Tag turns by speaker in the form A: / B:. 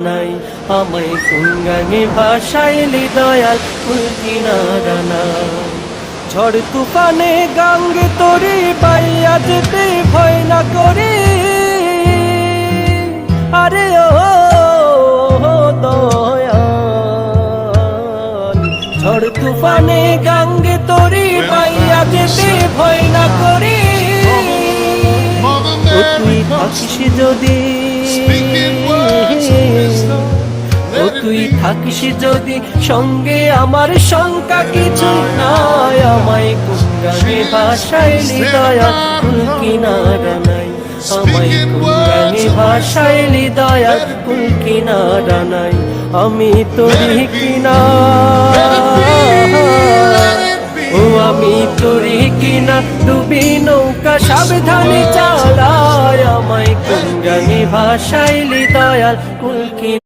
A: নাই আমায় কোন গানে ভাসাইলি দয়াল কুল কিনারা নাই। ঝড় তুফানে গাঙ্গে তরি বাইয়া যেতে ভয় না করি, আরে ও দয়াল। ঝড় তুফানে গাঙ্গে তরি বাইয়া যেতে ভয় না করি। ও তুই থাকিস যদি, ও তুই থাকিস যদি সঙ্গে আমার শঙ্কা কিছু নাই আমায় কোন গানে ভাসাইলি দয়াল কুল কিনারা নাই আমায় কোন গানে ভাসাইলি দয়াল কুল কিনারা নাই। আমি তোরি কিনা, ও আমি তোরি কিনা ডুবি নৌকা সাবধানে চালায় আমায় কোন গানে ভাসাইলি দয়াল কুল কিনারা।